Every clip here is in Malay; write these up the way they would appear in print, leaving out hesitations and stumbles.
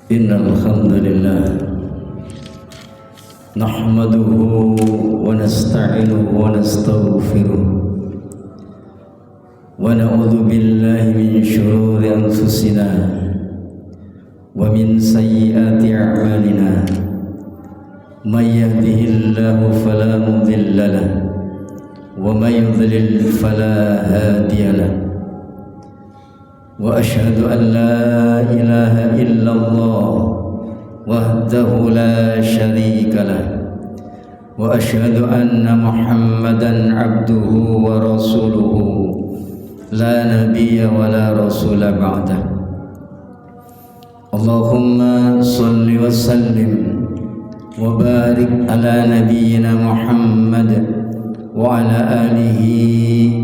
Innal hamdalillah nahmaduhu wa nasta'inuhu wa nastaghfiruh wa na'udzu billahi min shururi anfusina wa min sayyiati a'malina may yahdihillahu fala mudilla lahu wa may yudlil fala hadiya lahu wa asyhadu an la ilaha illallah wahdahu la syarika lah wa asyhadu anna Muhammadan abduhu wa rasuluhu la nabiyya wa la rasula ba'dah. Allahumma salli wa sallim wa barik ala nabiyyina Muhammad wa ala alihi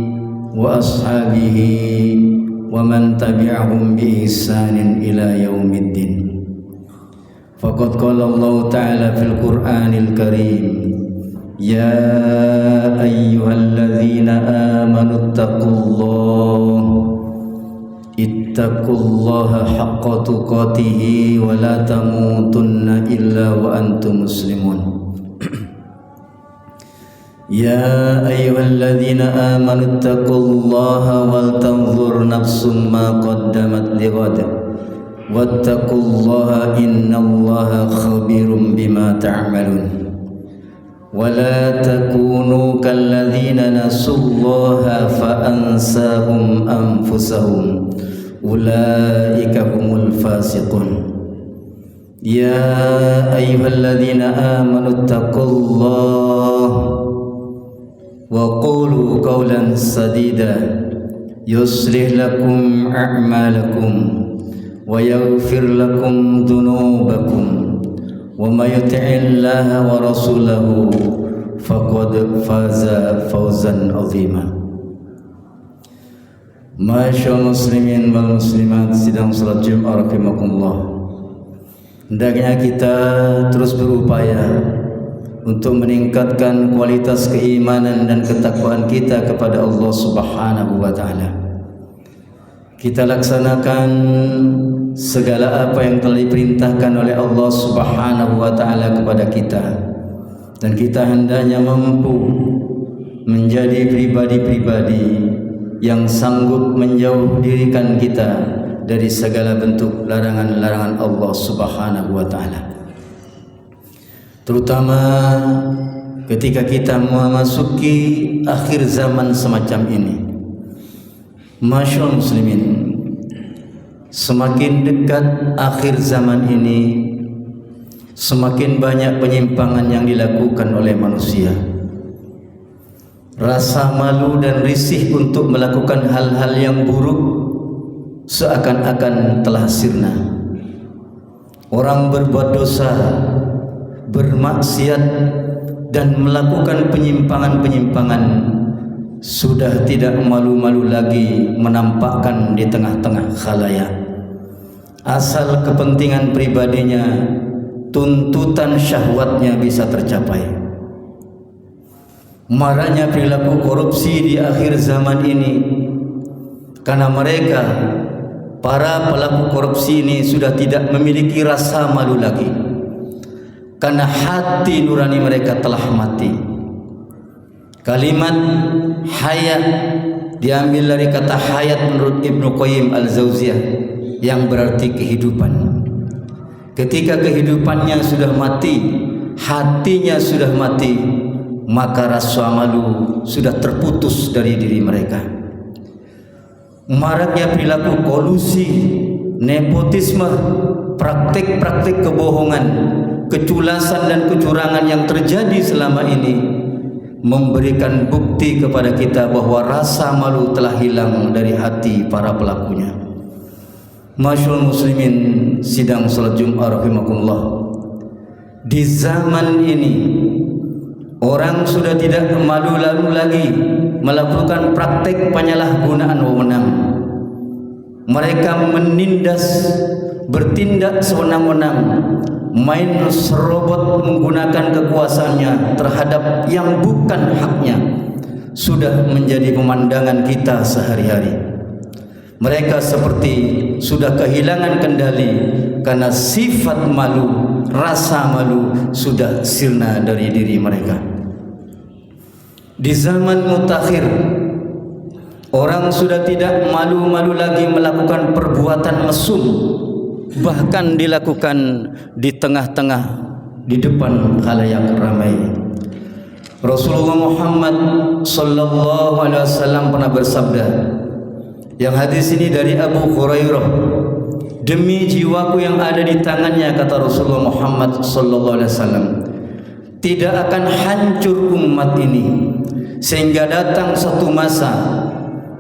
wa ashabihi wa man tabi'ahum bi ihsanin ila yaumiddin. Faqad qala Allah ta'ala fil Qur'anil Karim, ya ayyuhalladzina amanu ittaqullaha haqqa tuqatih wa la tamutunna illa wa antum muslimun. Ya ayyuhalladzina amanu ittaqullaha wal tanzur nafsum ma qaddamat lighad wattaqullaha innallaha khabirum bima ta'malun. Wa la takunu kalladzina nasullaha fa ansahum anfusahum ulaika humul fasiqun. Ya ayyuhalladzina amanu ittaqullaha wa qulu qawlan sadida yuslih lakum a'malakum wa yaghfir lakum dhunubakum wa may yuti'illaha wa rasulahu faqad faza fawzan 'azima. Masyaallah muslimin wal muslimat sidang salat Jumat rahimakumullah. Hendaknya kita terus berupaya untuk meningkatkan kualitas keimanan dan ketakwaan kita kepada Allah Subhanahu wa taala. Kita laksanakan segala apa yang telah diperintahkan oleh Allah Subhanahu wa taala kepada kita, dan kita hendaknya mampu menjadi pribadi-pribadi yang sanggup menjauh dirikan kita dari segala bentuk larangan-larangan Allah Subhanahu wa taala. Terutama ketika kita memasuki akhir zaman semacam ini. Masyaallah muslimin, semakin dekat akhir zaman ini, semakin banyak penyimpangan yang dilakukan oleh manusia. Rasa malu dan risih untuk melakukan hal-hal yang buruk seakan-akan telah sirna. Orang berbuat dosa, bermaksiat dan melakukan penyimpangan-penyimpangan sudah tidak malu-malu lagi menampakkan di tengah-tengah khalayak. Asal kepentingan pribadinya, tuntutan syahwatnya bisa tercapai. Maraknya perilaku korupsi di akhir zaman ini karena mereka, para pelaku korupsi ini sudah tidak memiliki rasa malu lagi, karena hati nurani mereka telah mati. Kalimat hayat diambil dari kata hayat menurut Ibnu Qayyim al-Jauziyah yang berarti kehidupan. Ketika kehidupannya sudah mati, hatinya sudah mati, maka rasa malu sudah terputus dari diri mereka. Maraknya perilaku kolusi, nepotisme, praktik-praktik kebohongan, keculasan dan kecurangan yang terjadi selama ini memberikan bukti kepada kita bahwa rasa malu telah hilang dari hati para pelakunya. Masyaallah muslimin sidang salat Jumat rahimakumullah. Di zaman ini orang sudah tidak malu-malu lagi melakukan praktik penyalahgunaan wewenang. Mereka menindas, bertindak sewenang-wenang, main serobot menggunakan kekuasaannya terhadap yang bukan haknya, sudah menjadi pemandangan kita sehari-hari. Mereka seperti sudah kehilangan kendali karena sifat malu, rasa malu sudah sirna dari diri mereka. Di zaman mutakhir, orang sudah tidak malu-malu lagi melakukan perbuatan mesum, bahkan dilakukan di tengah-tengah, di depan khalayak ramai. Rasulullah Muhammad sallallahu alaihi wasallam pernah bersabda, yang hadis ini dari Abu Hurairah, demi jiwaku yang ada di tangannya, kata Rasulullah Muhammad sallallahu alaihi wasallam, tidak akan hancur umat ini sehingga datang satu masa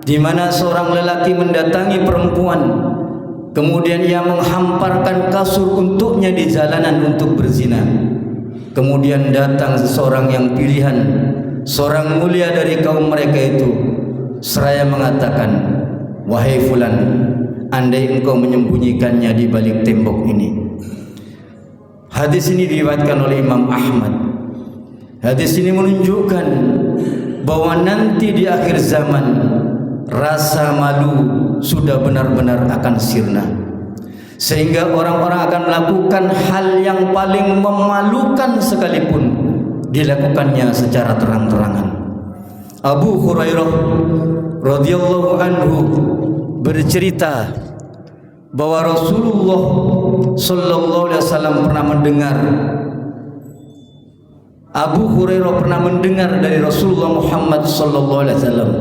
di mana seorang lelaki mendatangi perempuan, kemudian ia menghamparkan kasur untuknya di jalanan untuk berzina. Kemudian datang seseorang yang pilihan, seorang mulia dari kaum mereka itu, seraya mengatakan, wahai fulan, andai engkau menyembunyikannya di balik tembok ini. Hadis ini diriwayatkan oleh Imam Ahmad. Hadis ini menunjukkan bahwa nanti di akhir zaman rasa malu sudah benar-benar akan sirna, sehingga orang-orang akan melakukan hal yang paling memalukan sekalipun dilakukannya secara terang-terangan. Abu Hurairah radhiyallahu anhu bercerita bahwa Rasulullah sallallahu alaihi wasallam pernah mendengar, Abu Hurairah pernah mendengar dari Rasulullah Muhammad sallallahu alaihi wasallam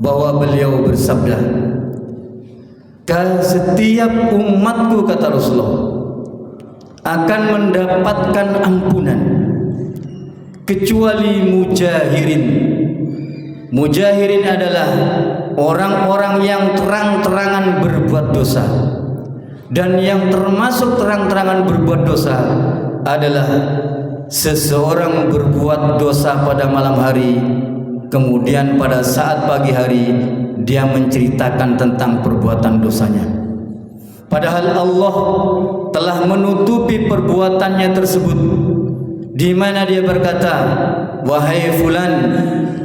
bahwa beliau bersabda, setiap umatku, kata Rasulullah, akan mendapatkan ampunan kecuali mujahirin. Mujahirin adalah orang-orang yang terang-terangan berbuat dosa, dan yang termasuk terang-terangan berbuat dosa adalah seseorang berbuat dosa pada malam hari, kemudian pada saat pagi hari dia menceritakan tentang perbuatan dosanya, padahal Allah telah menutupi perbuatannya tersebut, di mana dia berkata, wahai fulan,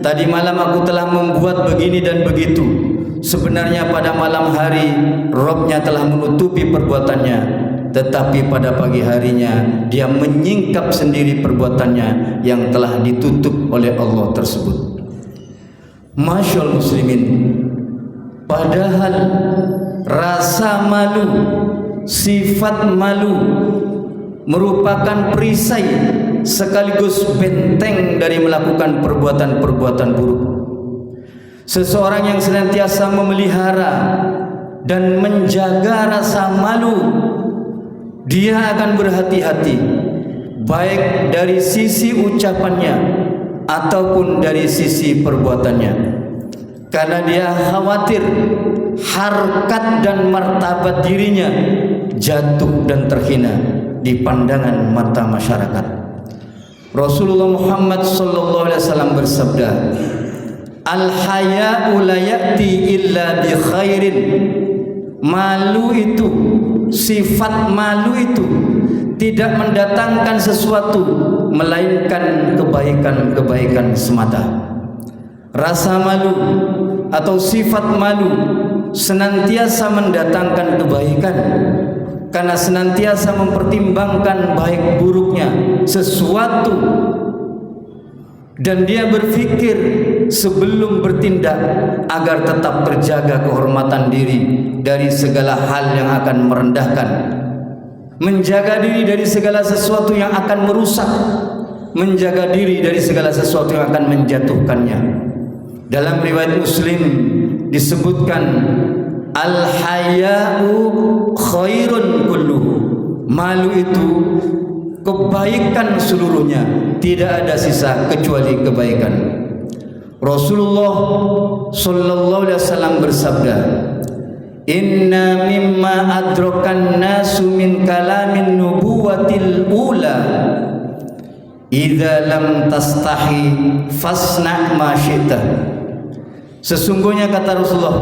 tadi malam aku telah membuat begini dan begitu. Sebenarnya pada malam hari Robnya telah menutupi perbuatannya, tetapi pada pagi harinya dia menyingkap sendiri perbuatannya yang telah ditutup oleh Allah tersebut. Masyaallah muslimin, padahal rasa malu, sifat malu merupakan perisai sekaligus benteng dari melakukan perbuatan-perbuatan buruk. Seseorang yang senantiasa memelihara dan menjaga rasa malu, dia akan berhati-hati baik dari sisi ucapannya ataupun dari sisi perbuatannya, karena dia khawatir harkat dan martabat dirinya jatuh dan terhina di pandangan mata masyarakat. Rasulullah Muhammad sallallahu alaihi wasallam bersabda, al-haya'u la ya'ti illa bi khairin. Malu itu, sifat malu itu tidak mendatangkan sesuatu melainkan kebaikan-kebaikan semata. Rasa malu atau sifat malu senantiasa mendatangkan kebaikan, karena senantiasa mempertimbangkan baik buruknya sesuatu, dan dia berfikir sebelum bertindak agar tetap terjaga kehormatan diri dari segala hal yang akan merendahkan, menjaga diri dari segala sesuatu yang akan merusak, menjaga diri dari segala sesuatu yang akan menjatuhkannya. Dalam riwayat Muslim disebutkan, al-haya'u khairun kulluhu. Malu itu kebaikan seluruhnya, tidak ada sisa kecuali kebaikan. Rasulullah sallallahu alaihi wasallam bersabda, inna mimma adrakan nasu min kalamin nubuwatil ula, idza lam tastahi fasna ma syi'ta. Sesungguhnya, kata Rasulullah,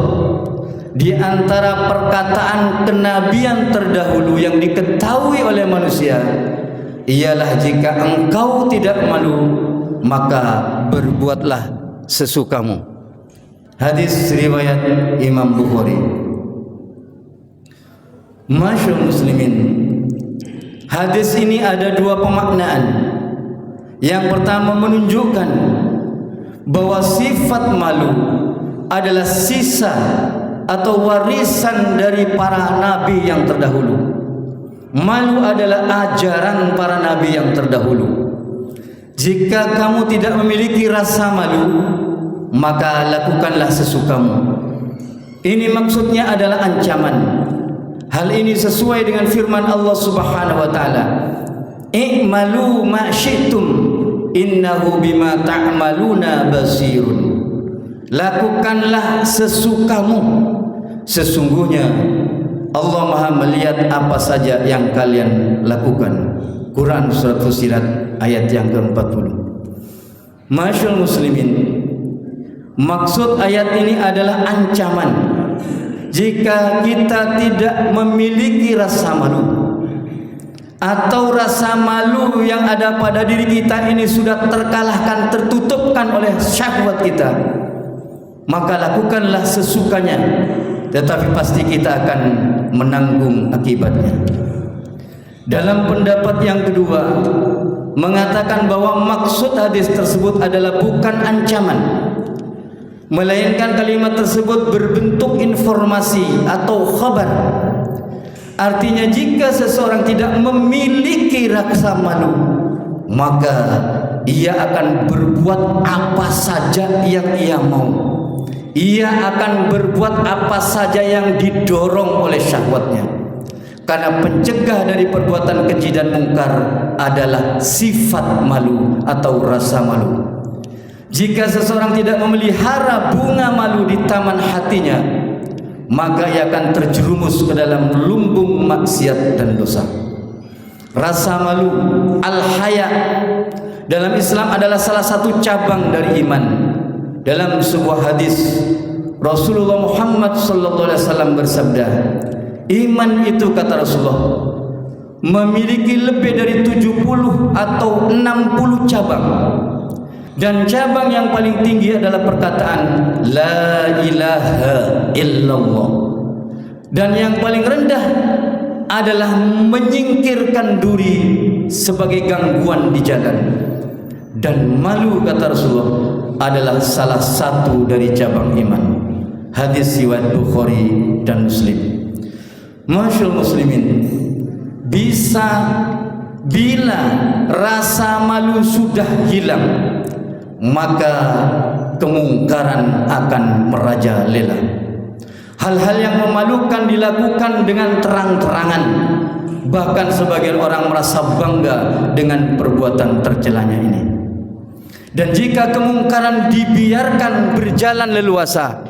di antara perkataan kenabian terdahulu yang diketahui oleh manusia ialah, jika engkau tidak malu maka berbuatlah sesukamu. Hadis riwayat Imam Bukhari. Masyaallah muslimin, hadis ini ada dua pemaknaan. Yang pertama menunjukkan bahwa sifat malu adalah sisa atau warisan dari para nabi yang terdahulu. Malu adalah ajaran para nabi yang terdahulu. Jika kamu tidak memiliki rasa malu, maka lakukanlah sesukamu. Ini maksudnya adalah ancaman. Hal ini sesuai dengan firman Allah Subhanahu wa taala, "I'malu ma syi'tum innahu bima ta'maluna basirun." Lakukanlah sesukamu, sesungguhnya Allah Maha melihat apa saja yang kalian lakukan. Quran surat Fussilat ayat yang ke-40. Masyaallah muslimin, maksud ayat ini adalah ancaman. Jika kita tidak memiliki rasa malu, atau rasa malu yang ada pada diri kita ini sudah terkalahkan, tertutupkan oleh syahwat kita, maka lakukanlah sesukanya, tetapi pasti kita akan menanggung akibatnya. Dalam pendapat yang kedua mengatakan bahwa maksud hadis tersebut adalah bukan ancaman, melainkan kalimat tersebut berbentuk informasi atau khabar. Artinya jika seseorang tidak memiliki rasa malu, maka ia akan berbuat apa saja yang ia mau. Ia akan berbuat apa saja yang didorong oleh syahwatnya. Karena pencegah dari perbuatan keji dan mungkar adalah sifat malu atau rasa malu. Jika seseorang tidak memelihara bunga malu di taman hatinya, maka ia akan terjerumus ke dalam lumbung maksiat dan dosa. Rasa malu, al-haya, dalam Islam adalah salah satu cabang dari iman. Dalam sebuah hadis Rasulullah Muhammad SAW bersabda, iman itu, kata Rasulullah, memiliki lebih dari 70 atau 60 cabang. Dan cabang yang paling tinggi adalah perkataan La ilaha illallah. Dan yang paling rendah adalah menyingkirkan duri sebagai gangguan di jalan. Dan malu, kata Rasulullah, adalah salah satu dari cabang iman. Hadis riwayat Bukhari dan Muslim. Masyaallah muslimin, bila rasa malu sudah hilang, maka kemungkaran akan merajalela. Hal-hal yang memalukan dilakukan dengan terang-terangan. Bahkan sebagian orang merasa bangga dengan perbuatan tercelanya ini. Dan jika kemungkaran dibiarkan berjalan leluasa,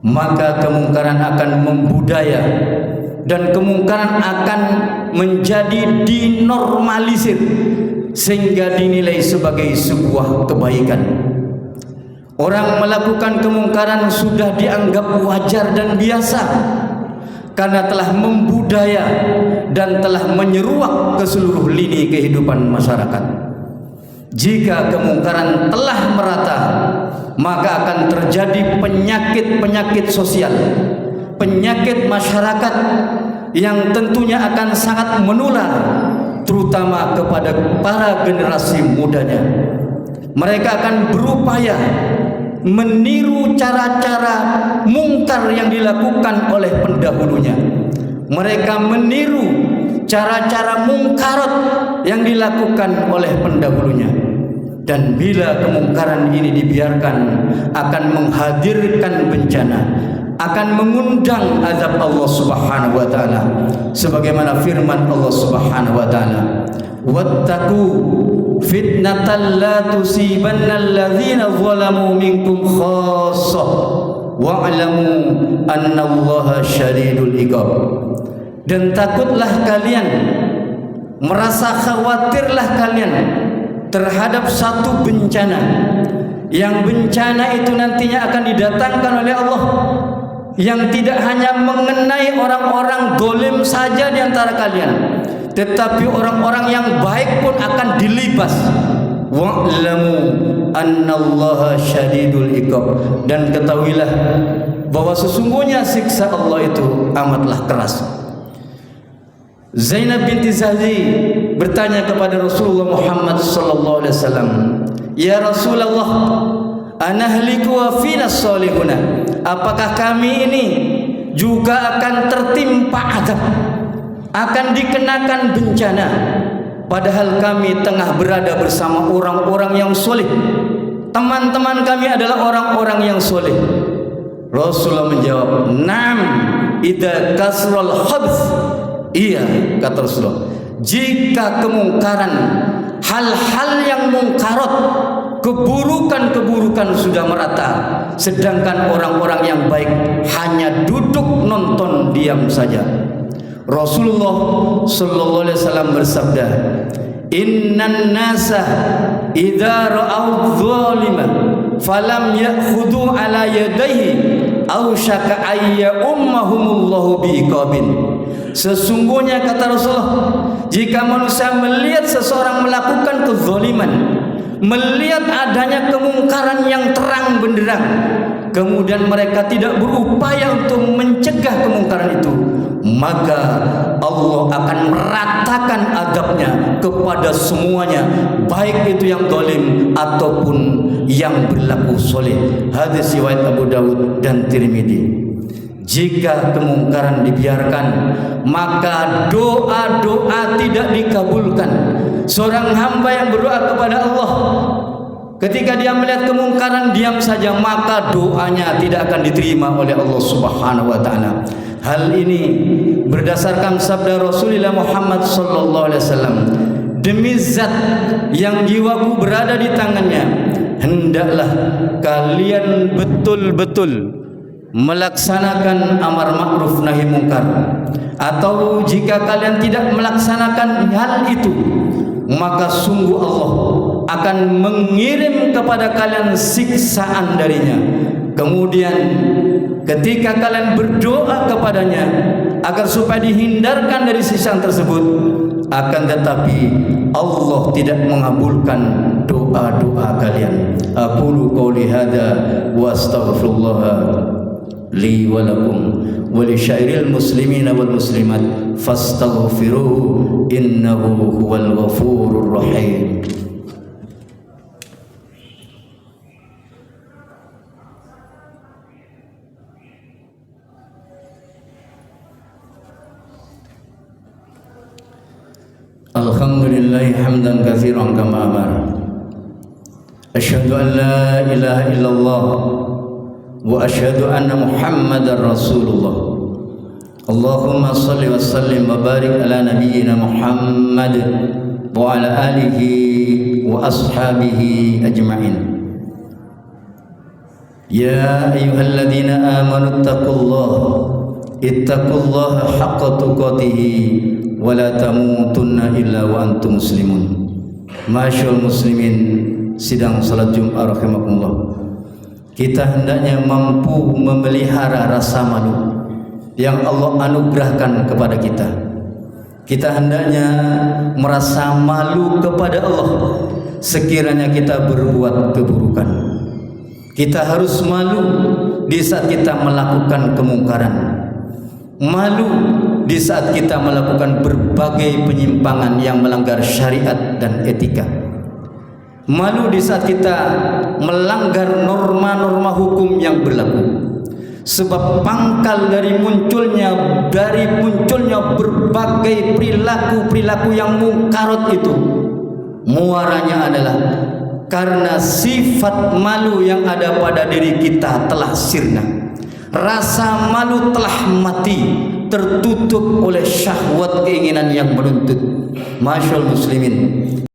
maka kemungkaran akan membudaya dan kemungkaran akan menjadi dinormalisir sehingga dinilai sebagai sebuah kebaikan. Orang melakukan kemungkaran sudah dianggap wajar dan biasa karena telah membudaya dan telah menyeruak ke seluruh lini kehidupan masyarakat. Jika kemungkaran telah merata, maka akan terjadi penyakit-penyakit sosial, penyakit masyarakat yang tentunya akan sangat menular, terutama kepada para generasi mudanya. Mereka akan berupaya meniru cara-cara mungkar yang dilakukan oleh pendahulunya. Mereka meniru cara-cara mungkarat yang dilakukan oleh pendahulunya. Dan bila kemungkaran ini dibiarkan, akan menghadirkan bencana, akan mengundang azab Allah Subhanahu wa taala. Sebagaimana firman Allah Subhanahu wa taala, "Wattaqu fitnatan la tusibanna alladzina zalamu minkum khassah wa'lamu annallaha syadidul iqab." Dan takutlah kalian, merasa khawatirlah kalian terhadap satu bencana, yang bencana itu nantinya akan didatangkan oleh Allah, yang tidak hanya mengenai orang-orang dolim saja di antara kalian, tetapi orang-orang yang baik pun akan dilibas. Wa'lamu annallaha syadidul iqab, dan ketahuilah bahwa sesungguhnya siksa Allah itu amatlah keras. Zainab binti Jahsh bertanya kepada Rasulullah Muhammad sallallahu alaihi wasallam, "Ya Rasulullah, anahliku wa fina salihuna?" Apakah kami ini juga akan tertimpa azab, akan dikenakan bencana, padahal kami tengah berada bersama orang-orang yang soleh. Teman-teman kami adalah orang-orang yang soleh. Rasulullah menjawab, "Naam, idza kasral khabth." Iya, kata Rasulullah, jika kemungkaran, hal-hal yang mungkarat, keburukan-keburukan sudah merata, sedangkan orang-orang yang baik hanya duduk nonton diam saja. Rasulullah sallallahu alaihi wasallam bersabda, "Innan nasa idza ra'aw dzaliman falam ya'khudhu ala yadayhi ausyaka ayya ummahumullahu biqabin." Sesungguhnya, kata Rasulullah, jika manusia melihat seseorang melakukan kezaliman, melihat adanya kemungkaran yang terang benderang, kemudian mereka tidak berupaya untuk mencegah kemungkaran itu, maka Allah akan meratakan adabnya kepada semuanya, baik itu yang zalim ataupun yang berlaku soleh. Hadis riwayat Abu Dawud dan Tirmidzi. Jika kemungkaran dibiarkan, maka doa-doa tidak dikabulkan. Seorang hamba yang berdoa kepada Allah, ketika dia melihat kemungkaran diam saja, maka doanya tidak akan diterima oleh Allah Subhanahu wa taala. Hal ini berdasarkan sabda Rasulullah Muhammad sallallahu alaihi wasallam, "Demi zat yang jiwaku berada di tangannya, hendaklah kalian betul-betul melaksanakan amar ma'ruf nahi mungkar, atau jika kalian tidak melaksanakan hal itu, maka sungguh Allah akan mengirim kepada kalian siksaan darinya. Kemudian ketika kalian berdoa kepadanya agar supaya dihindarkan dari siksaan tersebut, akan tetapi Allah tidak mengabulkan doa-doa kalian." Aqulu qouli hadza wa astaghfirullah li wa lakum wa li syairil muslimin wal muslimat fastaghfiruhu innahu huwal ghafurur rahim. Alhamdulillah hamdan katsiran kama amara. Asyhadu an la ilaha illallah wa asyhadu anna Muhammadar Rasulullah. Allahumma salli wa sallim wa barik ala nabiyyina Muhammad wa ala alihi wa ashabihi ajma'in. Ya ayyuhalladzina amanu ittaqullaha haqqa tuqatih wa la tamutunna illa wa antum muslimun. Masyaallah muslimin, sidang salat Jumat rahimakumullah. Kita hendaknya mampu memelihara rasa malu yang Allah anugerahkan kepada kita. Kita hendaknya merasa malu kepada Allah sekiranya kita berbuat keburukan. Kita harus malu di saat kita melakukan kemungkaran, malu di saat kita melakukan berbagai penyimpangan yang melanggar syariat dan etika, malu di saat kita melanggar norma-norma hukum yang berlaku. Sebab pangkal dari munculnya berbagai perilaku-perilaku yang mungkarat itu, muaranya adalah karena sifat malu yang ada pada diri kita telah sirna. Rasa malu telah mati, tertutup oleh syahwat keinginan yang menuntut. Masyaallah muslimin,